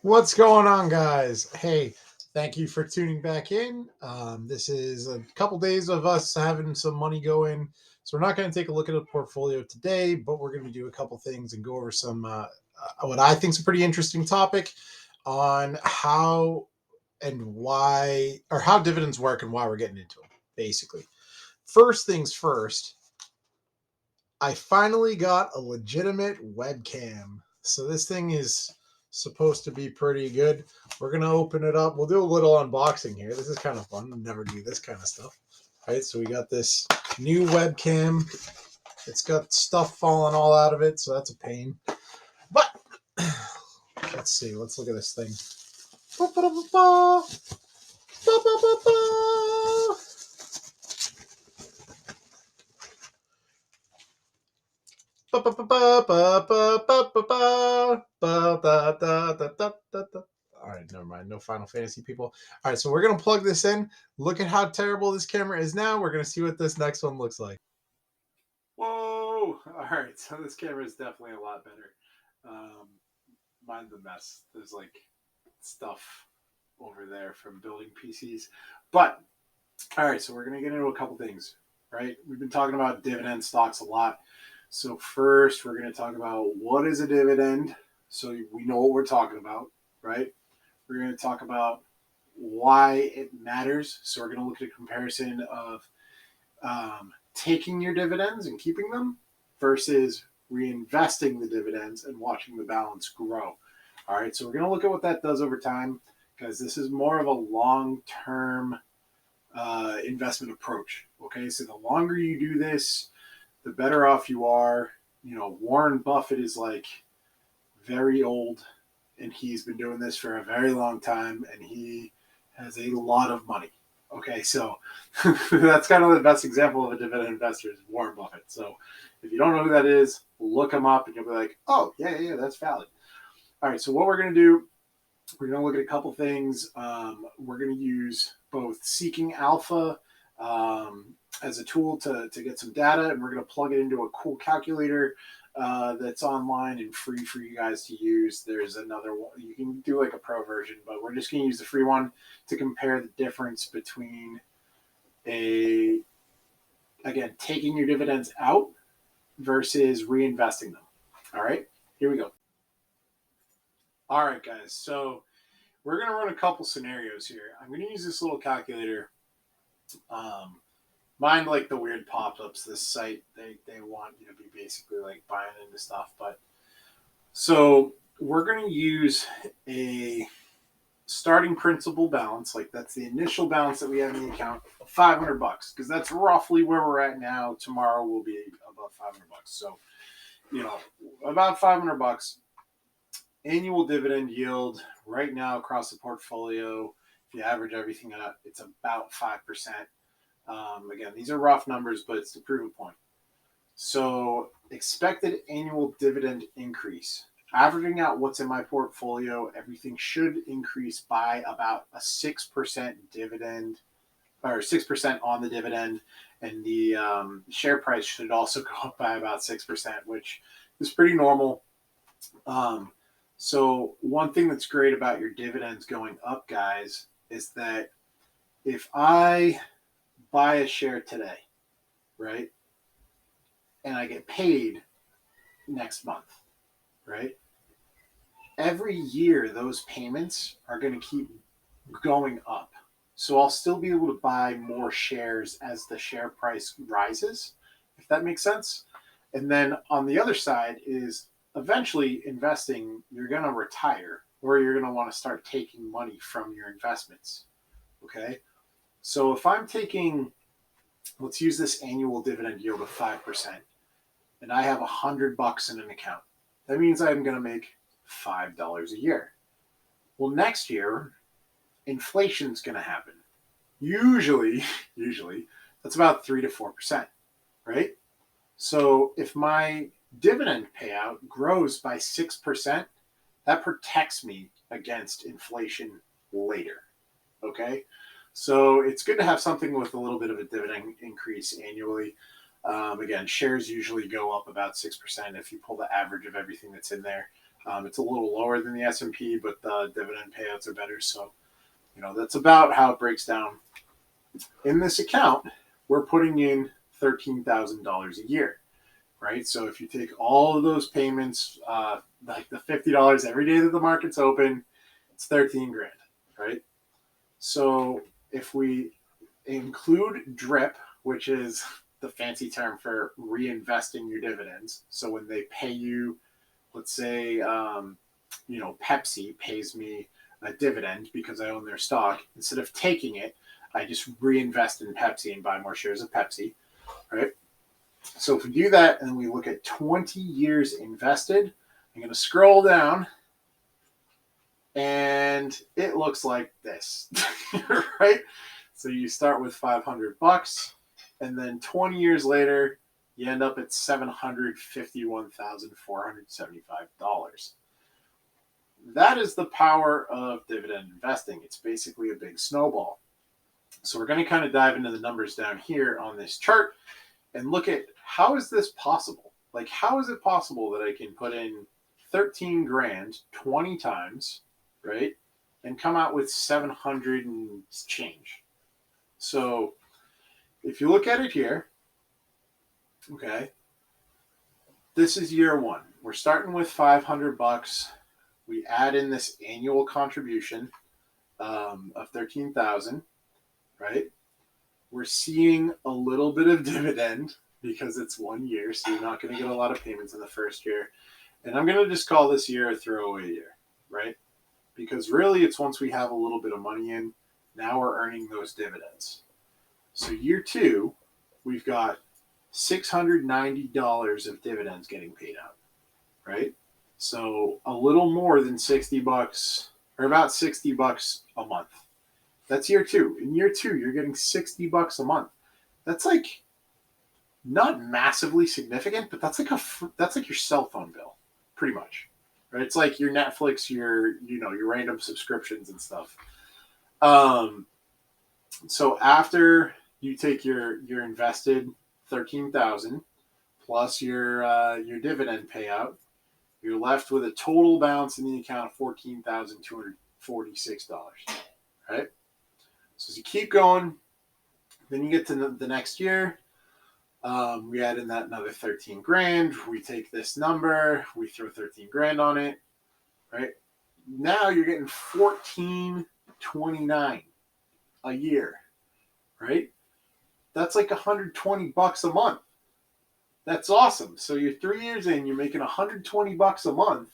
What's going on, guys? Hey, thank you for tuning back in. This is a couple days of us having some money going. So, we're not going to take a look at a portfolio today, but we're going to do a couple things and go over some what I think is a pretty interesting topic on how and why, or how dividends work and why we're getting into them, basically. First things first, I finally got a legitimate webcam. So this thing is supposed to be pretty good. We're going to open it up. We'll do a little unboxing here. This is kind of fun. I never do this kind of stuff. All right, so we got this new webcam. It's got stuff falling all out of it, so that's a pain. But let's see. Let's look at this thing. All right, never mind. No Final Fantasy people. All right, so we're gonna plug this in. Look at how terrible this camera is now. We're gonna see what this next one looks like. Whoa! All right, so this camera is definitely a lot better. Mine's a mess. There's like stuff over there from building PCs, but all right. So we're gonna get into a couple things. Right? We've been talking about dividend stocks a lot. So first, we're going to talk about what is a dividend, so we know what we're talking about, right? We're going to talk about why it matters. So we're going to look at a comparison of taking your dividends and keeping them versus reinvesting the dividends and watching the balance grow. All right, so we're going to look at what that does over time, because this is more of a long-term investment approach. Okay, so the longer you do this, the better off you are. You know, Warren Buffett is like very old and he's been doing this for a very long time and he has a lot of money. Okay, so that's kind of the best example of a dividend investor is Warren Buffett. So if you don't know who that is, look him up and you'll be like, oh, yeah, that's valid. All right, so what we're going to do, we're going to look at a couple things. We're going to use both Seeking Alpha as a tool to get some data, and we're going to plug it into a cool calculator that's online and free for you guys to use. There's another one. You can do like a pro version, but we're just going to use the free one to compare the difference between taking your dividends out versus reinvesting them. All right, here we go. All right, guys. So we're going to run a couple scenarios here. I'm going to use this little calculator. Mind like the weird pop-ups. This site, they want you to be basically like buying into stuff. But so we're going to use a starting principal balance, like that's the initial balance that we have in the account, of $500, because that's roughly where we're at now. Tomorrow will be about $500. So, you know, about $500. Annual dividend yield right now across the portfolio, if you average everything out, it's about 5%. Again, these are rough numbers, but it's to prove a point. So expected annual dividend increase. Averaging out what's in my portfolio, everything should increase by about a 6% dividend, or 6% on the dividend, and the share price should also go up by about 6%, which is pretty normal. So one thing that's great about your dividends going up, guys, is that if I buy a share today, right, and I get paid next month, right, every year those payments are going to keep going up. So I'll still be able to buy more shares as the share price rises, if that makes sense. And then on the other side is eventually investing, you're going to retire or you're going to want to start taking money from your investments. Okay. So if I'm taking, let's use this annual dividend yield of 5%, and I have $100 in an account, that means I'm going to make $5 a year. Well, next year, inflation's going to happen. Usually, that's about 3 to 4%, right? So if my dividend payout grows by 6%, that protects me against inflation later, okay? So it's good to have something with a little bit of a dividend increase annually. Again, shares usually go up about 6% if you pull the average of everything that's in there. It's a little lower than the S&P, but the dividend payouts are better. So, that's about how it breaks down. In this account, we're putting in $13,000 a year, right? So if you take all of those payments, like the $50 every day that the market's open, it's 13 grand, right? So if we include DRIP, which is the fancy term for reinvesting your dividends. So when they pay you, let's say, Pepsi pays me a dividend because I own their stock. Instead of taking it, I just reinvest in Pepsi and buy more shares of Pepsi, right? So if we do that and we look at 20 years invested, I'm going to scroll down and it looks like this, right? So you start with $500 and then 20 years later, you end up at $751,475. That is the power of dividend investing. It's basically a big snowball. So we're going to kind of dive into the numbers down here on this chart and look at how is this possible? Like, how is it possible that I can put in 13 grand 20 times, right, and come out with 700 and change? So if you look at it here, okay, this is year one. We're starting with $500. We add in this annual contribution of 13,000, right? We're seeing a little bit of dividend because it's 1 year, so you're not going to get a lot of payments in the first year. And I'm going to just call this year a throwaway year, right? Because really it's once we have a little bit of money in, now we're earning those dividends. So year two, we've got $690 of dividends getting paid out, right? So a little more than $60 or about $60 a month. That's year two. In year two, you're getting $60 a month. That's like not massively significant, but that's like your cell phone bill, pretty much, right? It's like your Netflix, your random subscriptions and stuff. So after you take your invested 13,000 plus your dividend payout, you're left with a total balance in the account of $14,246, right? So as you keep going, then you get to the next year. We add in that another 13 grand. We take this number, we throw 13 grand on it, right? Now you're getting $14.29 a year, right? That's like $120 a month. That's awesome. So you're 3 years in, you're making $120 a month.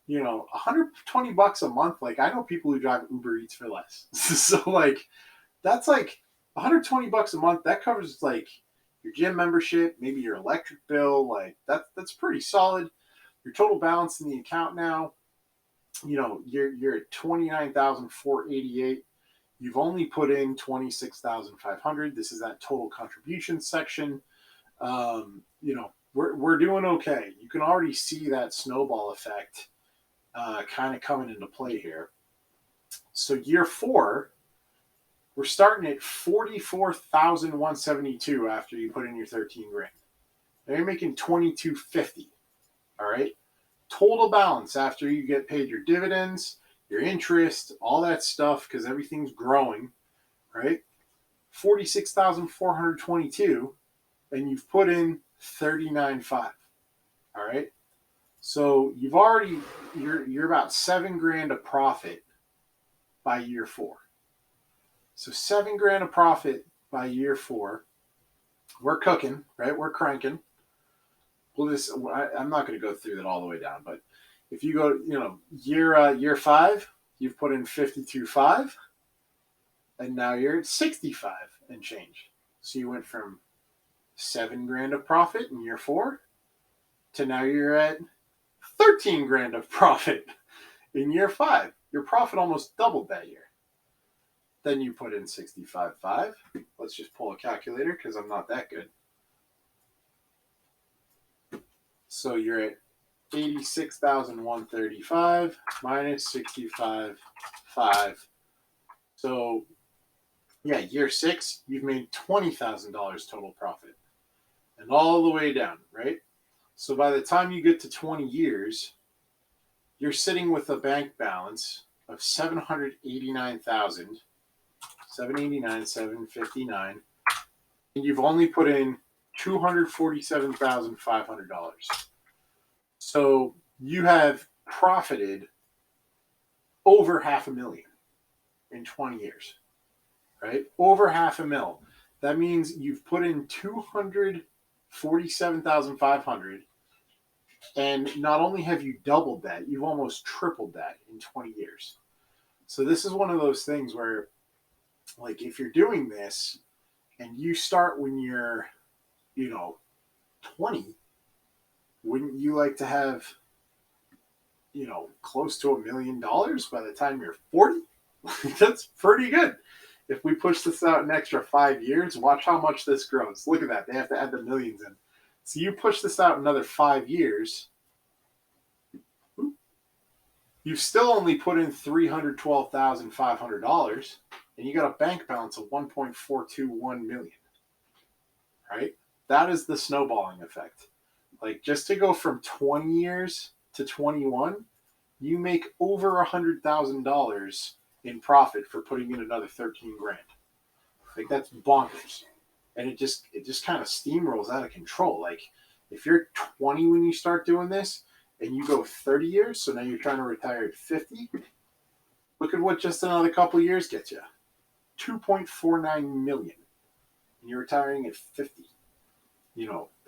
$120 a month. Like, I know people who drive Uber Eats for less. So like, that's like $120 a month. That covers like your gym membership, maybe your electric bill. Like that's pretty solid. Your total balance in the account now, you're at $29,488. You've only put in $26,500. This is that total contribution section. We're doing okay. You can already see that snowball effect kind of coming into play here. So year four, we're starting at $44,172 after you put in your 13 grand. Now you're making $22.50. All right. Total balance after you get paid your dividends, your interest, all that stuff, because everything's growing, right? $46,422, and you've put in $39.5. All right. So you're about 7 grand of profit by year four. So 7 grand of profit by year four. We're cooking, right? We're cranking. I'm not going to go through that all the way down, but if you go, year five, you've put in 52.5, and now you're at 65 and change. So you went from 7 grand of profit in year four to now you're at 13 grand of profit in year five. Your profit almost doubled that year. Then you put in 65.5. Let's just pull a calculator because I'm not that good. So you're at 86,135 minus 65.5. So yeah, year six, you've made $20,000 total profit. And all the way down, right? So by the time you get to 20 years, you're sitting with a bank balance of 759, and you've only put in $247,500. So you have profited over $500,000 in 20 years, right? Over $500,000. That means you've put in 247,500, and not only have you doubled that, you've almost tripled that in 20 years. So this is one of those things where, like, if you're doing this and you start when you're, 20, wouldn't you like to have, close to $1 million by the time you're 40? That's pretty good. If we push this out an extra 5 years, watch how much this grows. Look at that. They have to add the millions in. So you push this out another 5 years, you've still only put in $312,500, and you got a bank balance of $1.421 million, right? That is the snowballing effect. Like, just to go from 20 years to 21, you make over $100,000 in profit for putting in another 13 grand. Like, that's bonkers. And it just kind of steamrolls out of control. Like, if you're 20 when you start doing this and you go 30 years, so now you're trying to retire at 50, look at what just another couple of years gets you. $2.49 million. And you're retiring at 50.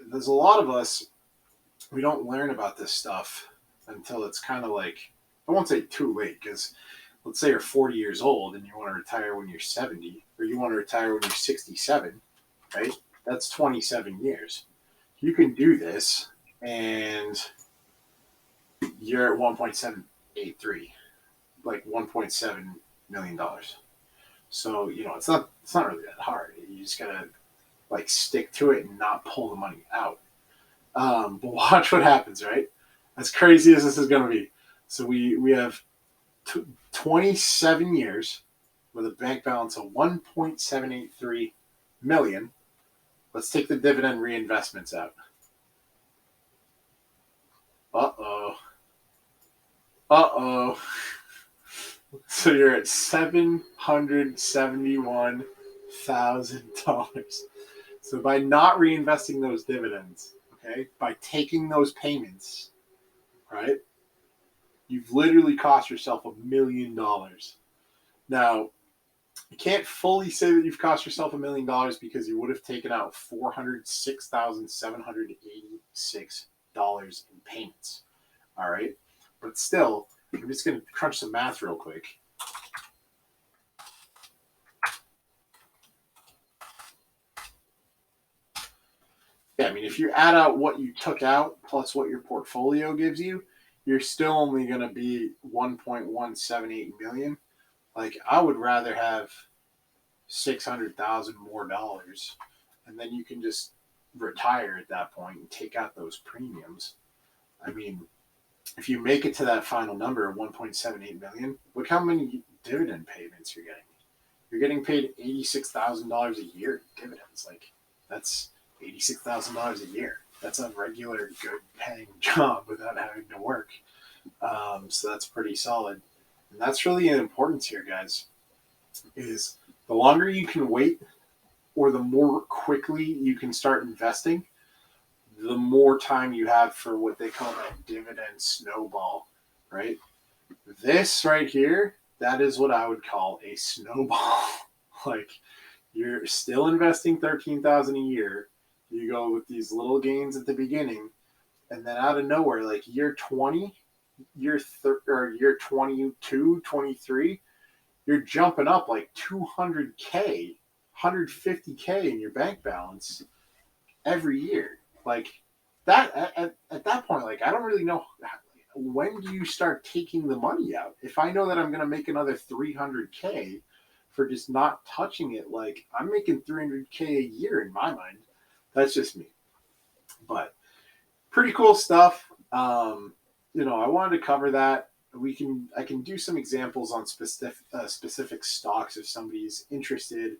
There's a lot of us, we don't learn about this stuff until it's kind of like, I won't say too late, because let's say you're 40 years old and you want to retire when you're 70, or you want to retire when you're 67, right? That's 27 years. You can do this and you're at 1.783, like $1.7 million. So, it's not really that hard. You just gotta stick to it and not pull the money out. But watch what happens, right? As crazy as this is going to be. So we have 27 years with a bank balance of $1.783 million. Let's take the dividend reinvestments out. So you're at $771,000. So by not reinvesting those dividends, okay, by taking those payments, right, you've literally cost yourself $1 million. Now, you can't fully say that you've cost yourself $1 million because you would have taken out $406,786 in payments. All right, but still, I'm just going to crunch some math real quick. Yeah, I mean, if you add out what you took out plus what your portfolio gives you, you're still only going to be $1.178 million. Like, I would rather have $600,000 more dollars, and then you can just retire at that point and take out those premiums. I mean, if you make it to that final number of $1.78 million, look how many dividend payments you're getting. You're getting paid $86,000 a year in dividends. Like, that's $86,000 a year. That's a regular good paying job without having to work. So that's pretty solid. And that's really the importance here, guys, is the longer you can wait or the more quickly you can start investing, the more time you have for what they call that dividend snowball, right? This right here, that is what I would call a snowball. Like, you're still investing $13,000 a year. You go with these little gains at the beginning, and then out of nowhere, like year 20, year 22, 23, you're jumping up like $200K, $150K in your bank balance every year. Like, that at that point, like, I don't really know, when do you start taking the money out? If I know that I'm going to make another $300K for just not touching it, like, I'm making $300K a year in my mind. That's just me. But pretty cool stuff. I wanted to cover that. I can do some examples on specific stocks if somebody's interested.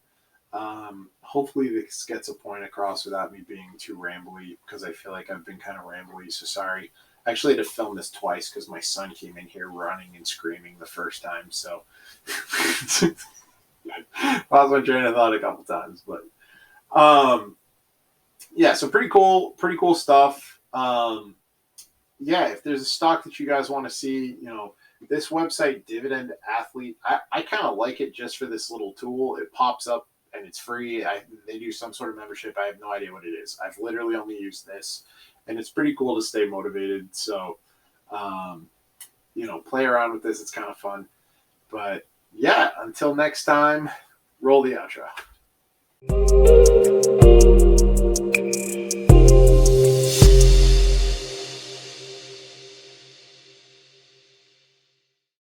Hopefully this gets a point across without me being too rambly, because I feel like I've been kind of rambly, so sorry. I actually had to film this twice because my son came in here running and screaming the first time. So lost my train of thought a couple times, but yeah, so pretty cool stuff. Yeah, if there's a stock that you guys want to see, this website, Dividend Athlete, I kind of like it just for this little tool. It pops up and it's free. They do some sort of membership. I have no idea what it is. I've literally only used this, and it's pretty cool to stay motivated. So, play around with this. It's kind of fun. But yeah, until next time, roll the outro.